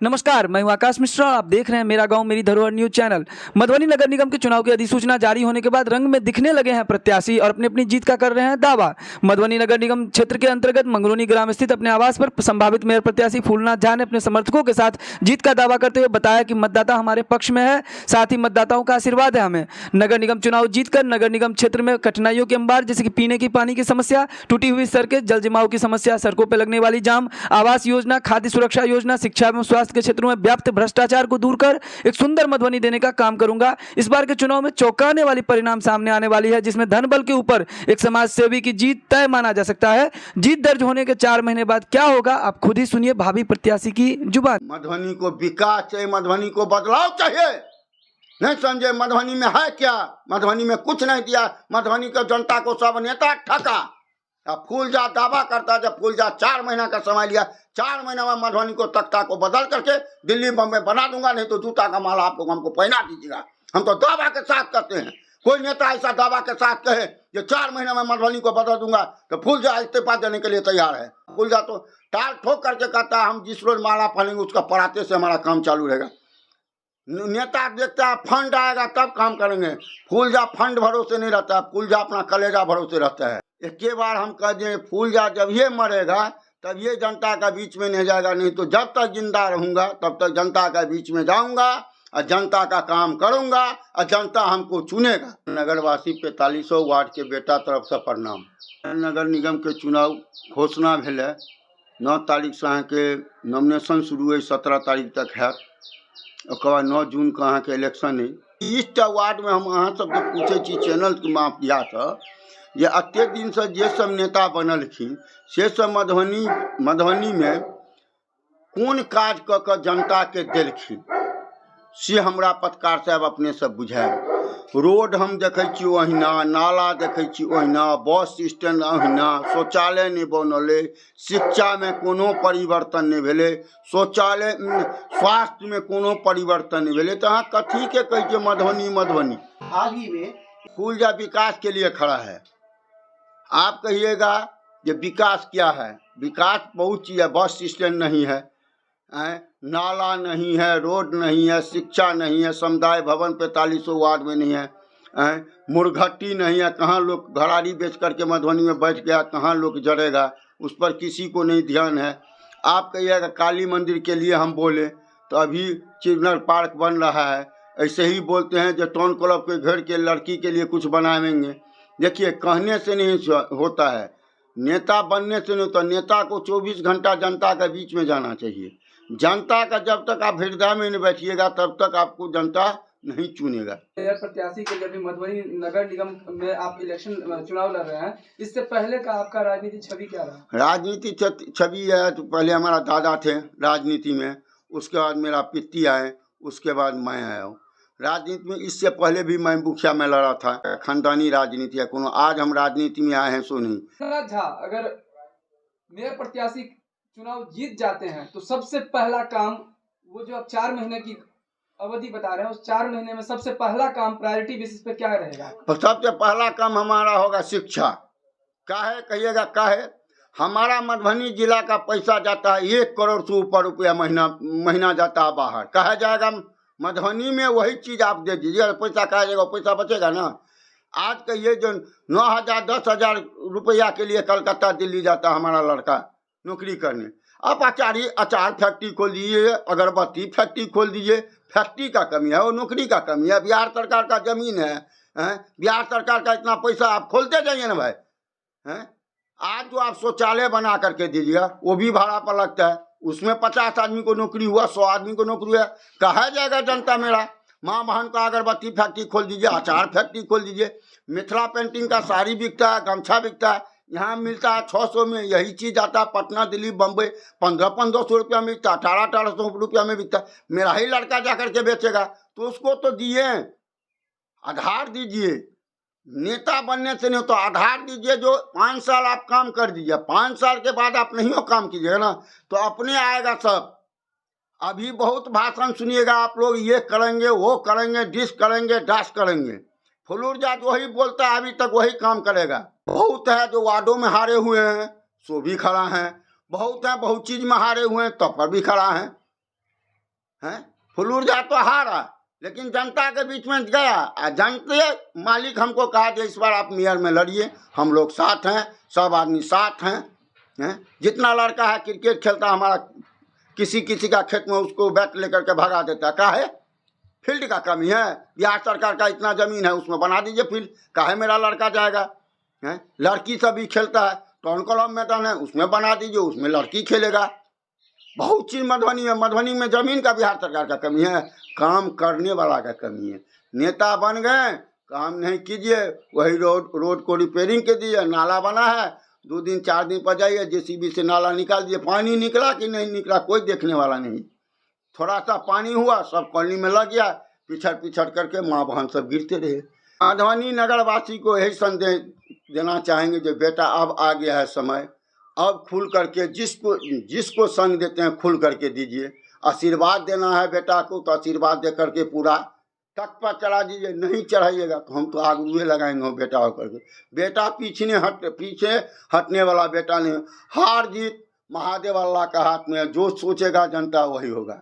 नमस्कार, मैं हूं आकाश मिश्रा। आप देख रहे हैं मेरा गांव मेरी धरोहर न्यूज चैनल। मधुबनी नगर निगम के चुनाव की अधिसूचना जारी होने के बाद रंग में दिखने लगे हैं प्रत्याशी और अपनी अपनी जीत का कर रहे हैं दावा। मधुबनी नगर निगम क्षेत्र के अंतर्गत मंगरूनी ग्राम स्थित अपने आवास पर संभावित मेयर प्रत्याशी फूलनाथ झा ने अपने समर्थकों के साथ जीत का दावा करते हुए बताया कि मतदाता हमारे पक्ष में है, साथ ही मतदाताओं का आशीर्वाद है हमें। नगर निगम चुनाव जीतकर नगर निगम क्षेत्र में कठिनाइयों के अंबार जैसे कि पीने की पानी की समस्या, टूटी हुई सड़कें, जल जमाव की समस्या, सड़कों पर लगने वाली जाम, आवास योजना, खाद्य सुरक्षा योजना, शिक्षा एवं स्वास्थ्य के क्षेत्रों में व्याप्त भ्रष्टाचार को दूर कर एक सुंदर मधुबनी देने का काम करूंगा। इस बार के चुनाव में चौंकाने वाली परिणाम सामने आने वाली है, जिसमें धन बल के ऊपर एक समाज सेवी की जीत तय माना जा सकता है। जीत दर्ज होने के 4 महीने बाद क्या होगा, आप खुद ही सुनिए भावी प्रत्याशी की जुबान। मधुबनी को विकास चाहिए, मधुबनी को बदलाव चाहिए। नहीं समझे मधुबनी में है क्या? मधुबनी में कुछ नहीं दिया। मधुबनी के जनता को सब नेता ठगा। अब फूलजा दावा करता, जब फूलजा 4 महीना का समय लिया, 4 महीना में मधुबनी को तख्ता को बदल करके दिल्ली बम्बई बना दूंगा, नहीं तो जूता का माला आपको हमको पहना दीजिएगा। हम तो दावा के साथ करते हैं। कोई नेता ऐसा दावा के साथ कहे कि 4 महीना में मधुबनी को बदल दूंगा, तो फूलजा इस्तीफा देने के लिए तैयार है। फूलजा तो टाल ठोक करके कहता है हम जिस रोज माला पहनेंगे उसका पराते से हमारा काम चालू रहेगा। नेता देखता है फंड आएगा तब काम करेंगे। फूलजा फंड भरोसे नहीं रहता है, फूलजा अपना कलेजा भरोसे रहता है। एक बार हम कह दें फूलजा जब ये मरेगा तब ये जनता का बीच में नहीं जाएगा, नहीं तो जब तक जिंदा रहूंगा तब तक जनता का बीच में जाऊंगा और जनता का काम करूंगा और जनता हमको चुनेगा। नगरवासी 4500 वार्ड के बेटा तरफ से प्रणाम। नगर निगम के चुनाव घोषणा भेल 9 तारीख से अहाँ के नॉमिनेशन शुरू है, 17 तारीख तक है। और 9 जून का अहाँ के इलेक्शन है। 20टा वार्ड में हम अहाँ सबके पूछे छी चैनल के माफिया से जे अत्ते दिन से जे सब नेता बनलखिन से सब मधुबनी में कौन काज क के जनता के देलखिन से हमरा पत्रकार साहब अपने से बुझाएब। रोड हम देखे छी ओहिना, नाला देखे छी ओहिना, बस स्टैंड ओहिना, शौचालय नहीं बनल, शिक्षा में कोनो परिवर्तन नहीं भेले, शौचालय स्वास्थ्य में कोनो परिवर्तन नहीं भेले, तो अहाँ कथी के कहे छियै मधुबनी। हाल ही में फूलजा विकास के लिए खड़ा है। आप कहिएगा कि विकास क्या है? विकास बहुत चीज़ है। बस स्टैंड नहीं है, नाला नहीं है, रोड नहीं है, शिक्षा नहीं है, समुदाय भवन 4500 वार्ड में नहीं है, मुर्घट्टी नहीं है। कहाँ लोग घराड़ी बेच करके मधुबनी में बैठ गया, कहाँ लोग जड़ेगा, उस पर किसी को नहीं ध्यान है। आप कहिएगा काली मंदिर के लिए हम बोले तो अभी चिल्ड्रन पार्क बन रहा है। ऐसे ही बोलते हैं जो टाउन क्लब के घर के लड़की के लिए कुछ बनाएंगे। देखिए कहने से नहीं होता है, नेता बनने से नहीं होता। नेता को 24 घंटा जनता के बीच में जाना चाहिए। जनता का जब तक आप हृदय में नहीं बैठिएगा तब तक आपको जनता नहीं चुनेगा। मेयर प्रत्याशी के लिए भी मधुबनी नगर निगम में आप इलेक्शन चुनाव लड़ रहे हैं, इससे पहले का आपका राजनीति छवि क्या रहा? राजनीति छवि है तो पहले हमारा दादा थे राजनीति में, उसके बाद मेरा पित्ती आए, उसके बाद मैं आया हूँ राजनीति में। इससे पहले भी मैं मुखिया में लड़ा था। खानदानी राजनीति है कोनो, आज हम राजनीति में आए हैं सो नहीं। झा अगर मेयर प्रत्याशी चुनाव जीत जाते हैं तो सबसे पहला काम, वो जो आप 4 महीने की अवधि बता रहे हैं, उस 4 महीने में सबसे पहला काम प्रायोरिटी बेसिस पे क्या रहेगा? सबसे पहला काम हमारा होगा शिक्षा। काहे कहिएगा? काहे हमारा मधुबनी जिला का पैसा जाता है 1 करोड़ से ऊपर रुपया महीना जाता है बाहर। कहा जाएगा मधुबनी में वही चीज आप दे दीजिए, पैसा कहा जाएगा, पैसा बचेगा ना। आज कहिए जो 9,000 10,000 रुपया के लिए कलकत्ता दिल्ली जाता है हमारा लड़का नौकरी करने। आप अचार फैक्ट्री खोल दीजिए, अगरबत्ती फैक्ट्री खोल दीजिए। फैक्ट्री का कमी है, वो नौकरी का कमी है। बिहार सरकार का जमीन है, बिहार सरकार का इतना पैसा आप खोलते जाइए ना भाई। आज जो आप शौचालय बना करके दीजिएगा वो भी भाड़ा पर लगता है, उसमें 50 आदमी को नौकरी हुआ, 100 आदमी को नौकरी हुआ। कहा जाएगा जनता मेरा? माँ बहन का अगरबत्ती फैक्ट्री खोल दीजिए, अचार फैक्ट्री खोल दीजिए। मिथिला पेंटिंग का साड़ी बिकता है, गमछा बिकता है, यहाँ मिलता है 600 में। यही चीज़ आता है पटना दिल्ली बम्बई 1500 रुपया में बिकता है, 1800 रुपया में बिकता है। मेरा ही लड़का जा करके बेचेगा तो उसको तो दिए, आधार दीजिए। नेता बनने से नहीं तो आधार दीजिए, जो 5 साल आप काम कर दीजिए। 5 साल के बाद आप नहीं हो काम कीजिएगा ना तो अपने आएगा सब। अभी बहुत भाषण सुनिएगा आप लोग, ये करेंगे वो करेंगे, डिस करेंगे डास करेंगे। फुलूरजा वही बोलता है, अभी तक वही काम करेगा। बहुत है जो वार्डों में हारे हुए हैं सो भी खड़ा हैं, बहुत है बहुत चीज में हारे हुए हैं तब पर भी खड़ा हैं। हैं? फुलूरजा तो हारा, लेकिन जनता के बीच में गया। जनता मालिक हमको कहा कि इस बार आप मेयर में लड़िए, हम लोग साथ हैं, सब आदमी साथ हैं। जितना लड़का है क्रिकेट खेलता हमारा, किसी किसी का खेत में उसको बैट लेकर के भगा देता है। काहे? फील्ड का कमी है। बिहार सरकार का इतना ज़मीन है, उसमें बना दीजिए फील्ड। काहे मेरा लड़का जाएगा? हैं? लड़की सब भी खेलता है, टाउन क्लब मैदान है, उसमें बना दीजिए, उसमें लड़की खेलेगा। बहुत चीज़ मधुबनी में ज़मीन का बिहार सरकार का कमी है, काम करने वाला का कमी है। नेता बन गए, काम नहीं कीजिए, वही रोड को रिपेयरिंग के दिए, नाला बना है, 2 दिन 4 दिन पर जाइए जेसीबी से नाला निकाल दिए, पानी निकला कि नहीं निकला कोई देखने वाला नहीं। थोड़ा सा पानी हुआ, सब कॉलोनी में लग गया, पिछड़ करके माँ बहन सब गिरते रहे। मधुबनी नगरवासी को यही संदेश देना चाहेंगे जो बेटा अब आ गया है समय, अब खुल करके जिसको संग देते हैं खुल करके दीजिए। आशीर्वाद देना है बेटा को तो आशीर्वाद दे करके पूरा तक पर चढ़ा दीजिए। नहीं चढ़ाइएगा तो हम तो आगुए लगाएंगे बेटा होकर के। बेटा पीछे हटने वाला बेटा नहीं। हार जीत महादेव अल्लाह का हाथ में है, जो सोचेगा जनता वही होगा।